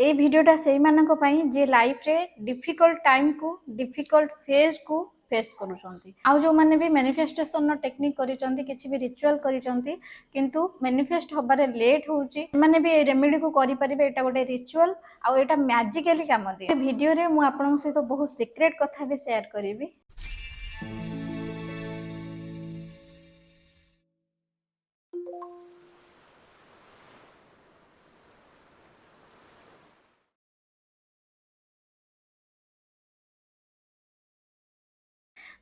ए भिडियोटा से मानक पई जे लाइफ रे डिफिकल्ट टाइम को डिफिकल्ट फेज को फेस करूछंती आउ जो माने भी मैनिफेस्टेशन नो टेक्निक करिसंती किछि भी रिचुअल करिसंती किंतु मैनिफेस्ट होबारे लेट होउची माने भी ए रेमेडी को करि परिबे एटा गोटे रिचुअल आउ एटा मैजिकली काम दिए वीडियो रे मु आपन सहित बहुत सीक्रेट कथा भी share करिवि।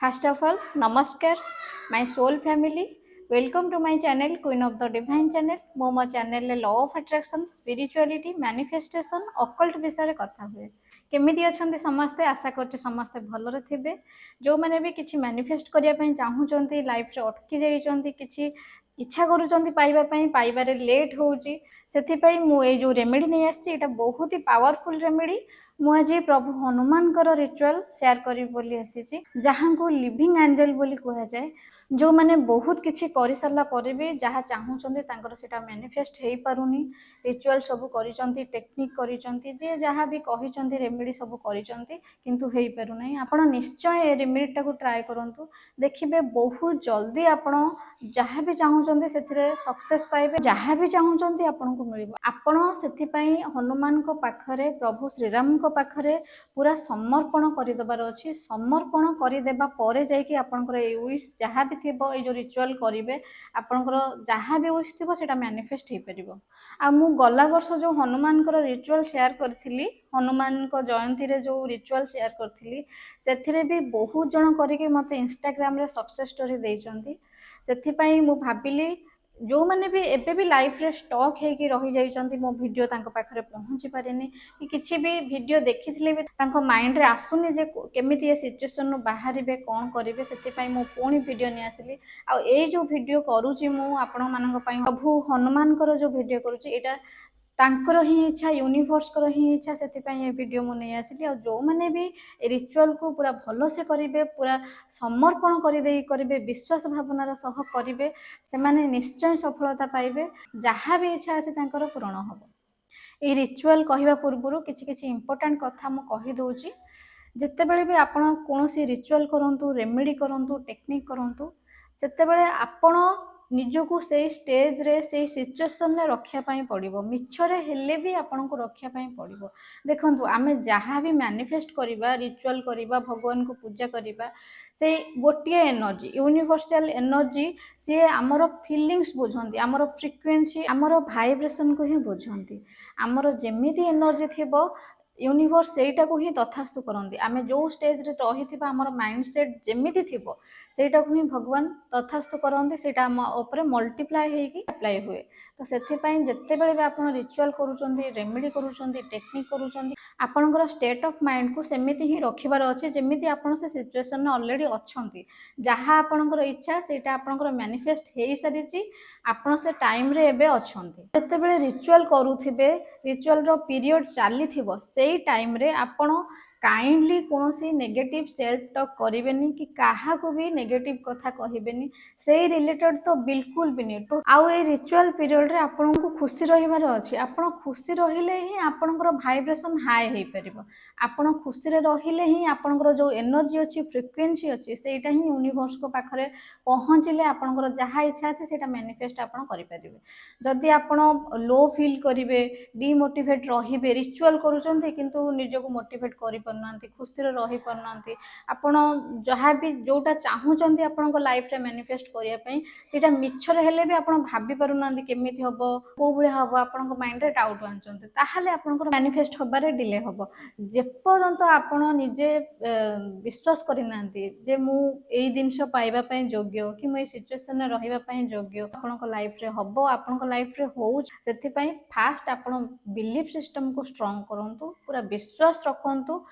First of all, Namaskar, my soul family. Welcome to my channel, Queen of the Divine Channel. मो channel law of attraction, spirituality, manifestation, occult विषय कथा हुए। केमिति अछंती समस्ते आशा करते समस्ते भलरे थिबे। जो माने भी किछि मैनिफेस्ट करिया पई चाहूचंती लाइफ रे अटकी जाइचंती किछि इच्छा करूचंती पाइबा पई पाइबारे लेट होउची सेथि पई मु ए जो रेमेडी नै आछि एटा बहुत ही पावरफुल रेमेडी। मुझे प्रभु हनुमान रिचुअल शेयर करी बोली आसी जहाँ को लिविंग एंजल बोली कह जाए जो माने बहुत किछि करि सरला परे भी जहाँ चाहूचंती तांकर सेटा मैनिफेस्ट हेई पारुनी रिचुअल सब करिसंती टेक्निक करिसंती जे जहाँ भी कहिसंती रेमेडी सब करिसंती किंतु हेई पारु नै। आपण निश्चय ए रेमेडी टाको ट्राई करंतु देखिबे बहुत जल्दी आपण जहाँ भी चाहूचंती सेथिरे सक्सेस पाइबे जहाँ भी चाहूचंती आपण को मिलिबो। आपण सेथि पई हनुमान को पाखरे प्रभु श्रीराम को पाखरे पूरा समर्पण करदेबार अच्छी समर्पण करदेबा परे जाइए आपंकर विश जहाँ भी थी जो रिचुअल करेंगे आपंकर जहाँ भी विश थी सेटा मैनिफेस्ट हो पार। आ मु गला वर्ष जो हनुमान रिचुअल शेयर करी हनुमान जयंती रे जो रिचुअल शेयर करी से भी बहुत जन करके मत इंस्टाग्राम रे सक्सेस स्टोरी देइचंती सेथिपई मु भाबिली जो मैंने भी एबे भी लाइफ रे स्टक होगी रही जाइचंती मो वीडियो तांको पाखरे पहुंची पारेनी कि किछि भी वीडियो देखिथिले भी तांको माइंड रे आसुनी जे केमिति ए सिचुएशन नु बाहरिबे कोन करिवे सेति पई मो पुणी वीडियो नि आसिली। आ ए जो वीडियो करूची मु आपण मानक पई प्रभु हनुमान जो वीडियो करूची एटा तांकर ही इच्छा यूनिवर्स कर ही इच्छा से वीडियो मुझे आसिली। और जो मैंने भी रिचुअल को पूरा भल से करेंगे पूरा समर्पण करेंगे विश्वास भावनार सह करेंगे से माने निश्चय सफलता पाइबे जहाँ भी इच्छा अच्छे पूरण हम। ये रिचुअल कहवा पूर्व किसी किसी इंपोर्टेंट कथा मु कहि दउची जेतेबेले भी आपण कोनोसी रिचुअल करंतु रेमेडी करंतु टेक्निक करंतु सेतेबेले आपण निजको से स्टेज रे से सिचुएशन रे रखिया पई पड़िबो मिछरे हेले भी आपन को रखिया पई पड़िबो। देखंतु आमे जहाँ भी मैनिफेस्ट करिबा रिचुअल करिबा भगवान को पूजा करिबा से गोटिए एनर्जी यूनिवर्सल एनर्जी सी आमर फीलिंग्स बुझंती आमर फ्रिक्वेंसी आमर वाइब्रेशन को ही बुझंती आमर जेमिति एनर्जी थिबो यूनिवर्स सेटा को ही तथास्तु करंती आमे जो स्टेज रे रहिथिबा आमर माइंडसेट जेमिति थिबो सेटा को ही भगवान तथास्तु करंती सेटा हम ऊपर मल्टीप्लाई हेकी अप्लाई हुए। तो सेथि पई जत्ते बेले भी आपण रिचुअल करूचंती रेमेडी करूचंती टेक्निक करूचंती आपनकर स्टेट ऑफ माइंड को सेमिति ही रखिबार अछि जेमिति आपण से सिचुएशन में ऑलरेडी अछंती जहाँ आपनकर इच्छा सेटा आपनकर मैनिफेस्ट हेई सारिची आपण से टाइम रे एबे अछंती। जत्ते बेले रिचुअल करूथिबे रिचुअल रो पीरियड चाली थिबो सेई टाइम रे आपण काइंडली कौन सी नेगेटिव सेल्फ टॉक करें कि क्या को भी नेगेटिव कथा कहबेनी से रिलेटेड तो बिल्कुल भी नहीं। तो आउ ए रिचुअल पीरियड रे आपन को खुशी रहिबार अछि आपन खुशी रहिले ही आपनकर वाइब्रेशन हाई हे परिबो आपन खुशी रे रहिले ही आपनकर जो एनर्जी अछि फ्रिक्वेंसी अछि सेटा ही यूनिवर्स को पाखरे पहुंचले आपनकर जहा इच्छा अछि सेटा मैनिफेस्ट आपन करि परिबे। जदि आपन लो फील करिवे डिमोटिवेट रहिबे रिचुअल करूचंती किंतु निजको मोटिवेट करि खुशी रही पारना आपण जहाँ भी जोटा चाहूँगी आपण लाइफ रे मैनिफेस्ट करने से मिछर हेले भी आपण भाभी पारना केमी हम कौ भाई हम आपण माइंड रे डाउट आनते ताहले आपण मैनिफेस्ट होबारे डिले हम जेपर्यंत आपण निजे विश्वास करना जे मु एई जिनस पाइबा पई योग्य कि मु सिचुएशन रे रहिबा पई योग्य आपण लाइफ रे हम आपण लाइफ रे हो से फास्ट आपण बिलीफ सिस्टम को स्ट्रांग करंतु पूरा विश्वास रखंतु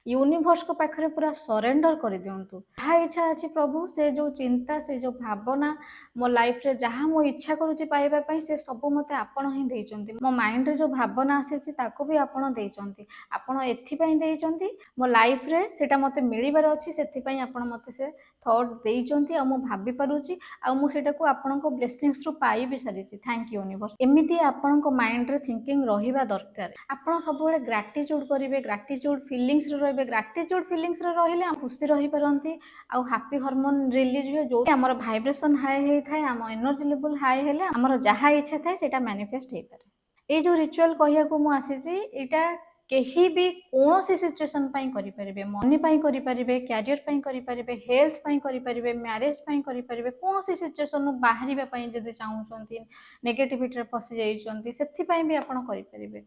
यूनिवर्स को पाखरे पूरा सरेंडर कर दिंतु जहाँ इच्छा अच्छी प्रभु से जो चिंता से जो भावना मो लाइफ रे जहाँ मो इच्छा करुच्ची पाइबा पई से सब मते आपण ही देइचंती मो माइंड रे जो भावना आसी ताको भी आपण देइचंती आपण एथि पई देइचंती मो लाइफ रे सेटा मते मिलिबार अछि सेथि पई आपण मते से थॉट देइचंती आ मु भाबी पारुची आ मु सेटा को आपनको ब्लेसिंग्स रु पाई भी सारिची। Thank you universe. एमिति आपनको माइंड रे थिंकिंग रहिबा दरकार। आपण सब बेले ग्रैटिट्यूड करिवे, ग्रैटिट्यूड फीलिंग्स रे रहबे। ग्रैटिट्यूड फीलिंग्स रे रहिले हम खुशी रहि परंती आ हैप्पी हार्मोन रिलीज हुए जो हमर वाइब्रेशन हाई हे थाए, हम एनर्जी लेवल हाई हेले हमर जहा इच्छा थाए सेटा मैनिफेस्ट हे पारे। ए जो रिचुअल कहिया को मु आसीची एटा केही भी कौन सिचुएशन करें, मनी करें, क्यारियर करें, हेल्थ करें, मैरेज करें, कौन सिचुएशन बाहर जब चाहूँ नेगेटिविटी फसी जाइए से भी आप करें।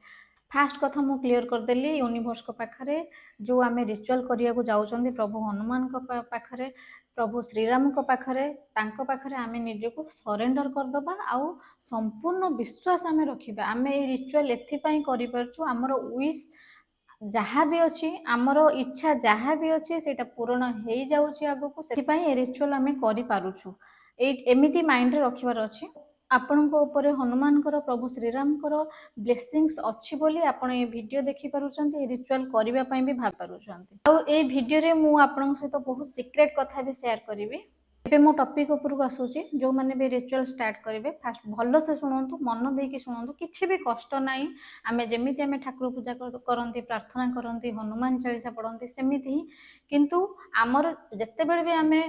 फास्ट कथा मु क्लियर करदेली यूनिवर्स को पाखरे जो आम रिचुअल करिया को जाउछंती प्रभु हनुमान को पाखरे, प्रभु श्रीराम को पाखरे, तांको पाखरे आमे निजे को सरेंडर करदबा आउ संपूर्ण विश्वास आमे रखिबा। आमे ए रिचुअल एथि पई करि परछु हमर विश जहाँ भी अच्छी आमर इच्छा जहाँ भी अच्छी सेटा पूरण हो जाऊँच आगक से रिचुअल आम करूँ। एमती माइंड रे रखिबार अच्छी आपण हनुमान प्रभु श्रीराम ब्लेसिंग्स अच्छी बोली आपण ये वीडियो देखि पारुछंती, रिचुअल करबा पई भी भाब पारुछंती। आ ए वीडियो रे मु आपण सहित बहुत सीक्रेट कथा भी शेयर करिवि। एबे मो टॉपिक उपरको आसुची जो माने भी रिचुअल स्टार्ट करेंगे फास्ट भल से शुणु, मन देकी शुणु, किछि भी कष्ट नाई। आमे जेमिति आमे ठाकुर पूजा करंती, प्रार्थना करंती, हनुमान चालीसा पढ़ंती सेमिति ही किंतु आमर जेतेबेले भी आमे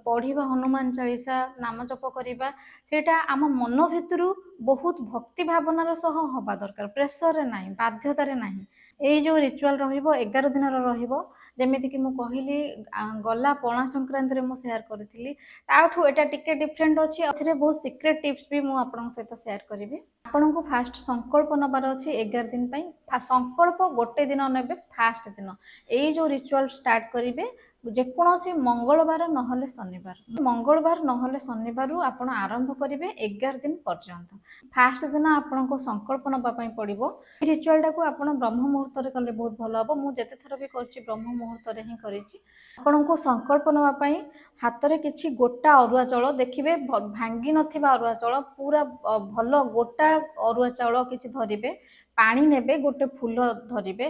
पढ़िबा हनुमान चालीसा नाम जप करिबा सेटा आम मन भितरु बहुत भक्ति भावनार सह हबा दरकार, प्रेशर रे नाही, बाध्यता रे नाही। एई जो रिचुअल रहिबो 11 दिन रहिबो जेमिति कि मु कहिली गला पणा संक्रांति रे मु शेयर करथिली, ताठू एटा टिके डिफरेंट अछि। अथरे बहुत सीक्रेट टिप्स भी मु आपन सहित शेयर करिवि। आपन को फास्ट संकल्प नबार अछि 11 दिन पई। संकल्प गोटे दिन नेबे, फास्ट दिन एई जो रिचुअल स्टार्ट करिवे जेकोसी मंगलवार नहले शनिवार, मंगलवार नहले शनिवार आपण आरंभ करिवे 11 दिन पर्यंत। फास्ट दिन आपन को संकल्प नबा पई पड़िबो। रिचुअल टाको आपण ब्रह्म मुहूर्त रे कले बहुत भलो हबो। मु जेते थर भी करछि ब्रह्म मुहूर्त रे ही करिछि। आपण को संकल्प नबा पई हाथ रे किछि गोटा अरुआ चाउल देखिबे, भांगी नथिबा अरुआ चाउल पूरा भलो गोटा अरुआ चाउल किछि धरिबे, पानी नेबे, गोटे फूल धरिबे,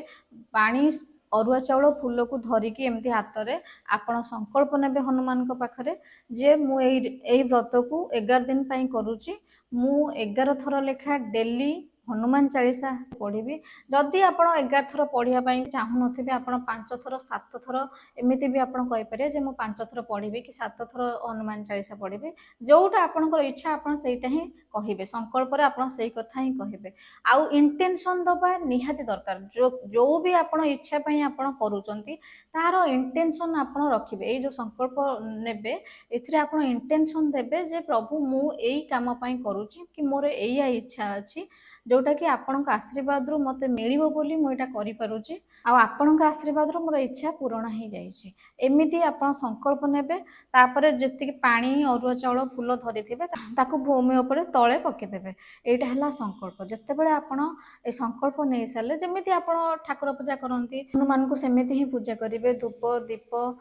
पानी अरुआ चाउल फूल को धरिकी एमती हाथ रे आपण संकल्प नेबे हनुमान को पाखरे जे मु एई व्रत को 11 दिन पई करूची। मु 11 थर लेखा डेली हनुमान चालीसा पढ़ी। जदि आपण 11 थर पढ़िया चाहू नथिबे आपण 5 थर 7 थर एमिति भी आपण कहि पारे जे मु 5 थर पढ़ी कि 7 थर हनुमान चालीसा पढ़ी। जोटा आपनकर इच्छा आपण सेटा ही कहिबे, संकल्प रे आपण सेई कथा ही कहिबे। आउ इंटेंशन दबा निहाती दरकार। जो भी आपण इच्छा पई आपण करूचंती तार इंटेंशन आपण रखिबे। ए जो संकल्प नेबे एथिरे आपण इंटेंशन देबे जे प्रभु मु एई काम पई करूची कि मोर एया इच्छा अछि जोटा कि आपनका आशीर्वाद रु मते मिलिबो बोली मु एटा करि पारुची आ आपनका आशीर्वाद रु मोर इच्छा पूर्ण हो जाइछि। एमिति आपण संकल्प नेबे तापरे जति पानी अरुआ चाउल फूल धरिथिबे ताकू भूमि ऊपर तळे पके देबे। एटा हला संकल्प। जत्तेबेले आपण ए संकल्प नै साले जेमिति आपण ठाकुर पूजा करंती हनुमान को सेमिति ही पूजा करिवे। धूप दीप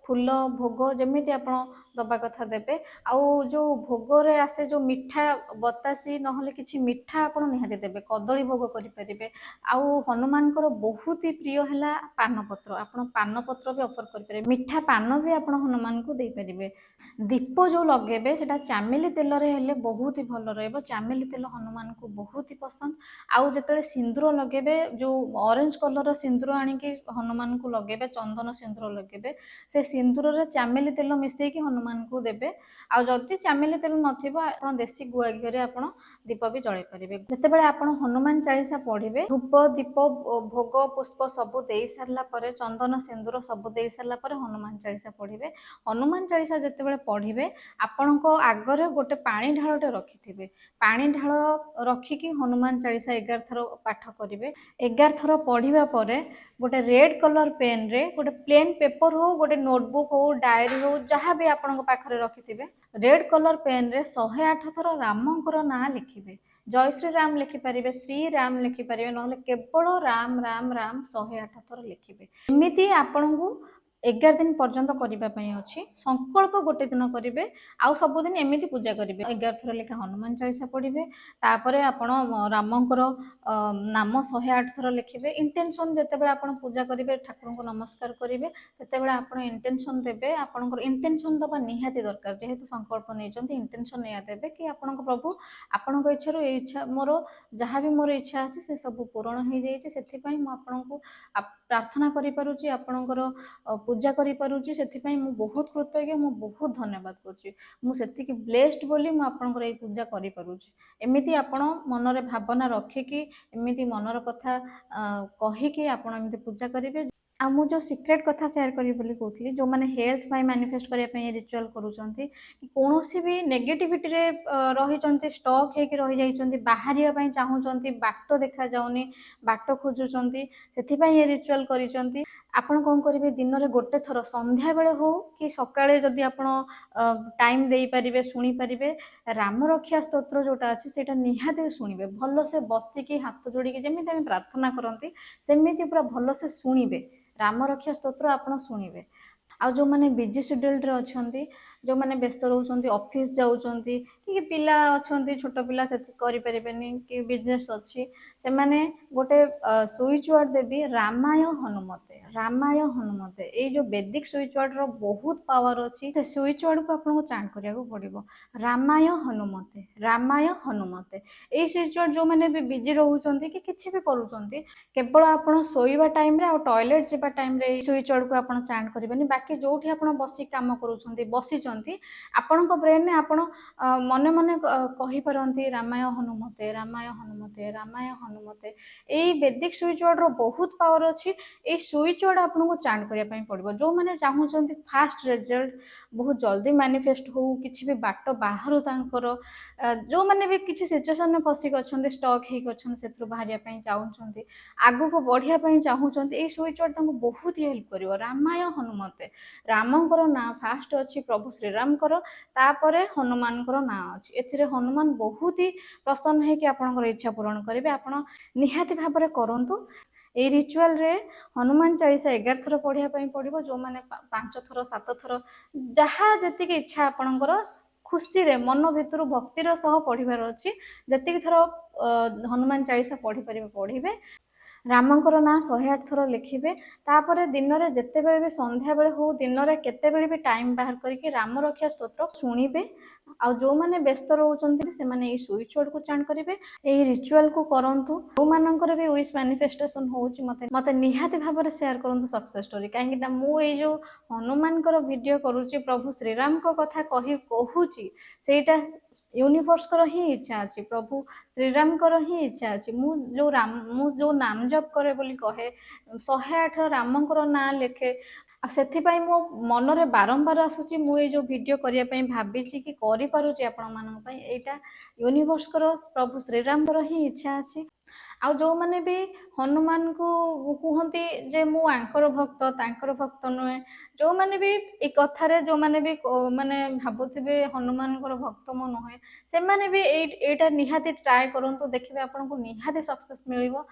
फूल भोग जमिति आपण दबा कथा देबे। आउ जो भोग रे आसे जो मिठा बतासी नहले किछि मिठा आपण निहाती देबे, कदली भोग करि परिबे। आउ हनुमान को बहुत ही प्रिय हला पान पत्र, आपण पान पत्र भी ऑफर करि परिबे, मिठा पान भी आपण हनुमान को दे परिबे। दीप जो लगेबे सेटा चामेली तेल रे हेले बहुत ही भलो रहबो। चामेली तेल हनुमान को बहुत ही पसंद। आउ जतले सिंदूर लगेबे जो ऑरेंज कलर रो सिंदूर आनी कि हनुमान को लगेबे, चंदन सिंदूर लगेबे, से सिंदूर रे चामेली तेल मिसई कि हनुमान को देबे। आ जदि चामेली तेल नथिबो आपण देसी गुआ घियो रे आपण दीप भी जळै परिबे। जतेबेले आपण हनुमान चालीसा पढ़िबे धूप दीप भोग पुष्प सब देई सारला परे, चंदन सिंदूर सब देई सारला परे हनुमान चालीसा पढ़िबे। हनुमान चालीसा जतेबेले पढ़िबे आपणको आगरे गोटे पानी ढाळटे रखिथिबे। पानी ढाळ रखिकी हनुमान चालीसा 11 थर पाठ करिवे। 11 थर पढ़िबा परे गोटे रेड कलर पेन रे गोटे प्लेन पेपर हो, गोटे नोटबुक हो, डायरी हो, जहाँ भी आपणको पाखरे रखिथिबे रेड कलर पेन रे 108 थर रामंकर ना लिखिबे। जय श्री राम लिखि पारिबे, श्री राम लिखि पारिबे, नहले केवल राम राम राम 108 थर लिखिबे। एमिति आपणको 11 दिन पर्यंत करने अच्छी संकल्प गोटे दिन करेंगे आउ सबुदिन एमती पूजा करेंगे 11 थर लेखा हनुमान चालीसा पढ़े तापर आपण रामंकर नाम 108 थर लिखे इंटेंशन जिते आप पूजा करेंगे ठाकुर को नमस्कार करेंगे से आप इंटेंशन देवे आपंकर इंटेंशन दबा निहाती दरकार जेहेतु संकल्प नहीं इंटेंशन नहीं देवे कि आपण प्रभु आपण इच्छा इच्छा मोर जहाँ भी मोर इच्छा अच्छे से सब पूरण हो जाए आपको प्रार्थना करें आपणकर पूजा करें से बहुत कृतज्ञ मु बहुत धन्यवाद करुँची ब्लेस्ड बोली मुझे ये पूजा करें आपण मनरे भावना रखिकी एमती मनर कथा कहीकि आपड़ पूजा करेंगे आ मु जो सीक्रेट कथा शेयर करी बोली कहती जो मैंने हेल्थ बाय मैनिफेस्ट करने रिचुअल करूँ कौन भी नेगेटिविटी रे रही स्टक होकर रही जाइए बाहर चाहूँगी बाट देखा जाऊनी बाट खोजुंट से ये रिचुअल करी आपण कौन करेंगे दिन में गोटे थर संध्या बेले हो कि सकाळे जदि आपण टाइम दे पारिबे सुनी पारिबे राम रक्षा स्तोत्र जोटा अच्छी से निहाती शुणिबे भल से बसिकी हाथ जोड़िकी जमी आम प्रार्थना करती सेमिति पूरा भल से शुणिबे राम रक्षा स्तोत्र आपण शुणिबे आ जो मैंने बिजी शेड्यूल रे अछंती जो मैंने व्यस्त रोचंती ऑफिस जाउचंती कि पिला अछंती छोट पिला से करि परिबेनी कि बिजनेस अच्छी से माने गोटे स्विच वर्ड देबी रामाय हनुमते ये जो वैदिक स्विच वर्ड रो बहुत पावर अच्छी से स्विच वर्ड को आपको चांट करिया को पड़िबो रामाय हनुमते ये स्विच वर्ड जो मैंने भी बिजी रहउचंती कि किछि भी करूचंती केवल आपण सोइबा टाइम रे आ टॉयलेट जिबा टाइम रे स्विच वर्ड को आपण चांट करिबेनी बाकी जोठी आपण बसी काम करूचंती बसीचंती आपणको ब्रेन ने आपण मने मने कहि परंती रामाय हनुमते ये वैदिक स्विच वर्ड रो बहुत पावर अच्छी ये स्विच वर्ड आपको चांट करिया पई पड़िबो जो माने चाहूचंती फास्ट रिजल्ट बहुत जल्दी मैनिफेस्ट हो किछि भी बाट बाहर तांकर जो माने भी किछि सिचुएशन में फसिक अछंती स्टक हेक अछंती सेथु बाहरिया पई चाहूचंती आगु को बढ़िया पई चाहूचंती ए स्विच वर्ड तांको बहुत ही हेल्प करिवो रामाय हनुमते रामंकर ना फास्ट अच्छी प्रभु श्री राम तापरे हनुमान ना अच्छी एथिरे हनुमान बहुत ही प्रसन्न है कि आपनकर इच्छा पूरण करेंगे आपण निहाती भाव में करंतु ये रिचुअल रे हनुमान चालीसा 11 थर पढ़िया पड़ो जो मैंने 5 थर 7 थर जहाँ जी इच्छा आपणकर खुशी रे मन भितर भक्तिर सह पढ़िबार अच्छी जी थर हनुमान चालीसा पढ़ी पारे पढ़े रामंकर ना 108 थर लिखिबे तापर दिन में जिते बड़े भी संध्या बेले हो दिन में केते बेले भी टाइम बाहर करके राम रक्षा स्तोत्र शुणिबे आ जो माने व्यस्त रोचंती से माने स्विच वर्ड को चांट करेंगे यही रिचुअल को करंतु जो मानकर भी विश मैनिफेस्टेशन होची मते निहाती भाव में शेयर करंतु सक्सेस स्टोरी कहीं मु ये जो हनुमान वीडियो करूची प्रभु श्रीराम को कथा कही कहूची सेटा यूनिवर्स कर ही इच्छा अच्छी प्रभु श्रीराम कर ही इच्छा अच्छी मु जो नाम जप करे बोली कहे 108 रामंकर ना लेखे से मो मनरे बारंबार आसूची मु ये जो वीडियो करिया पई भाबिची कि करि पारुची आपण मानन पई एटा यूनिवर्स कर प्रभु श्रीराम कर ही इच्छा अच्छी आ जो माने भी हनुमान को कहते जे मु आंकर भक्त तांकर भक्त नुहे जो माने भी एक कथारे जो माने भी माने भाबुथिबे हनुमान भक्त मु नुहे से माने भी एटा निहाती ट्राई करंतु देखिबे आपनको निहाती सक्सेस मिलिबो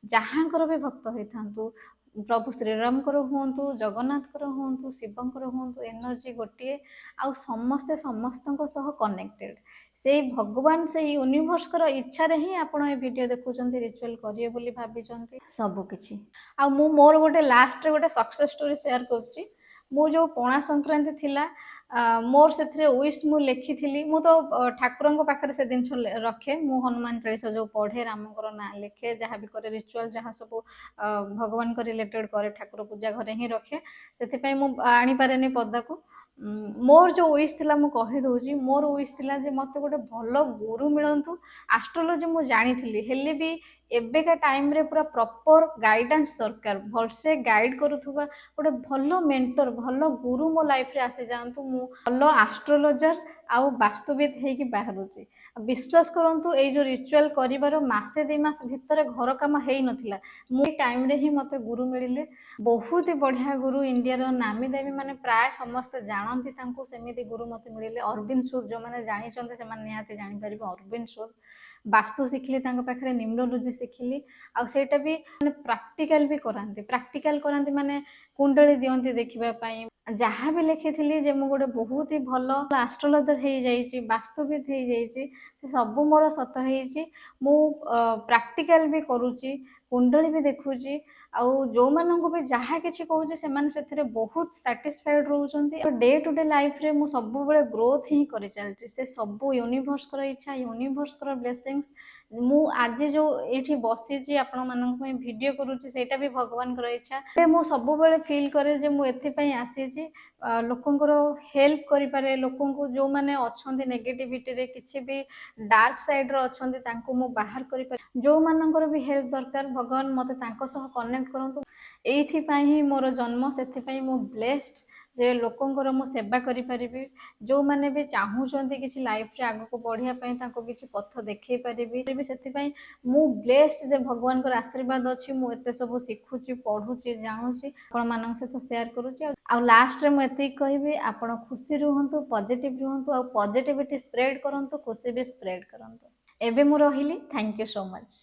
जहाँकर भी भक्त होइथांतु प्रभु श्रीराम हूँ जगन्नाथ हूँ शिवंकर हूँ एनर्जी गोटे आउ समस्ते समस्तों सह कनेक्टेड से भगवान से यूनिवर्स कर इच्छा रे ही आपण ए वीडियो देखुचंती रिचुअल करिए बोली भाबिचंती सब किछि आ मु मोर गोटे लास्ट रे गोटे सक्सेस स्टोरी शेयर करछि मु जो पणा संक्रांति थिला मोर से विश मु लिखी मु तो ठाकुर पाखे से दिन रखे मु हनुमान चालीसा जो पढ़े रामकर ना लिखे जहाँ भी करे रिचुअल जहाँ सब भगवान को रिलेटेड करे ठाकुर पूजा घरे ही रखे से आनी पारे पदा को मोर जो विश थिला मु कहि दउजी मोर विश थिला जे मते गोटे भल गुरु मिलंतु एस्ट्रोलॉजी मु जानी थिली हेले भी एबेका टाइम रे पूरा प्रॉपर गाइडेंस दरकार भल से गाइड करूथुबा गोटे भल मेंटर भल गुरु मो लाइफ रे आसी जानतु मु भल एस्ट्रोलॉजर आउ वास्तुविद हेकी बाहरुची विश्वास करंतु ए जो रिचुअल करिवार मासे 2 मास भितर घर काम हेई नथिला मु टाइम रे ही मते गुरु मिलिले बहुत ही बढ़िया गुरु इंडिया रो नामी दामी माने प्राय समस्त जानती सेमिति गुरु मते मिले अरविंद सूद जो मैंने जानी से निहाती जानी पारे अरविंद सूद ବାସ୍ତୁ ଶିଖିଲି ତାଙ୍କ ପାଖରେ, ନ୍ୟୁମରୋଲୋଜି ଶିଖିଲି। ଆଉ ସେଇଟା ବି ମାନେ ପ୍ରାକ୍ଟିକାଲ ବି କରାନ୍ତି। ପ୍ରାକ୍ଟିକାଲ କରାନ୍ତି ମାନେ କୁଣ୍ଡଳୀ ଦିଅନ୍ତି ଦେଖିବା ପାଇଁ। ଯାହା ବି ଲେଖିଥିଲି ଯେ ମୁଁ ଗୋଟେ ବହୁତ ହି ଭଲ ଆଷ୍ଟ୍ରୋଲୋଜର ହେଇଯାଇଛି, ବାସ୍ତୁବିଦ ହେଇଯାଇଛି, ସେ ସବୁ ମୋର ସତ ହେଇଛି। ମୁଁ ପ୍ରାକ୍ଟିକାଲ ବି କରୁଛି, କୁଣ୍ଡଳୀ ବି ଦେଖୁଛି। ଆଉ ଯୋଉମାନଙ୍କୁ ବି ଯାହା କିଛି କହୁଛି ସେମାନେ ସେଥିରେ ବହୁତ ସାଟିସ୍ଫାଏଡ ରହୁଛନ୍ତି। ଡେ ଟୁ ଡେ ଲାଇଫରେ ମୁଁ ସବୁବେଳେ ଗ୍ରୋଥ ହିଁ କରି ଚାଲିଛି। ସେ ସବୁ ୟୁନିଭର୍ସଙ୍କର ଇଚ୍ଛା, ୟୁନିଭର୍ସଙ୍କର ବ୍ଲେସିଂସ୍। ମୁଁ ଆଜି ଯୋଉ ଏଇଠି ବସିଛି ଆପଣମାନଙ୍କ ପାଇଁ ଭିଡ଼ିଓ କରୁଛି ସେଇଟା ବି ଭଗବାନଙ୍କର ଇଚ୍ଛା। ମୁଁ ସବୁବେଳେ ଫିଲ୍ କରେ ଯେ ମୁଁ ଏଥିପାଇଁ ଆସିଛି ଲୋକଙ୍କର ହେଲ୍ପ କରିପାରେ, ଲୋକଙ୍କୁ ଯୋଉମାନେ ଅଛନ୍ତି ନେଗେଟିଭିଟିରେ କିଛି ବି ଡାର୍କ ସାଇଡ୍ର ଅଛନ୍ତି ତାଙ୍କୁ ମୁଁ ବାହାର କରିପାରେ। ଯୋଉମାନଙ୍କର ବି ହେଲ୍ପ ଦରକାର ଭଗବାନ ମୋତେ ତାଙ୍କ ସହ କନେକ୍ଟ କରନ୍ତୁ। ଏଇଥିପାଇଁ ହିଁ ମୋର ଜନ୍ମ। ସେଥିପାଇଁ ମୁଁ ବ୍ଲେସ୍ଡ ଯେ ଲୋକଙ୍କର ମୁଁ ସେବା କରିପାରିବି। ଯୋଉମାନେ ବି ଚାହୁଁଛନ୍ତି କିଛି ଲାଇଫରେ ଆଗକୁ ବଢ଼ିବା ପାଇଁ ତାଙ୍କୁ କିଛି ପଥ ଦେଖେଇ ପାରିବି। ସେଥିପାଇଁ ମୁଁ ବ୍ଲେସ୍ଡ ଯେ ଭଗବାନଙ୍କର ଆଶୀର୍ବାଦ ଅଛି। ମୁଁ ଏତେ ସବୁ ଶିଖୁଛି, ପଢ଼ୁଛି, ଜାଣୁଛି, ଆପଣମାନଙ୍କ ସହିତ ସେୟାର କରୁଛି। ଆଉ ଲାଷ୍ଟରେ ମୁଁ ଏତିକି କହିବି, ଆପଣ ଖୁସି ରୁହନ୍ତୁ, ପଜିଟିଭ ରୁହନ୍ତୁ, ଆଉ ପଜିଟିଭିଟି ସ୍ପ୍ରେଡ୍ କରନ୍ତୁ, ଖୁସି ବି ସ୍ପ୍ରେଡ୍ କରନ୍ତୁ। ଏବେ ମୁଁ ରହିଲି। Thank you so much.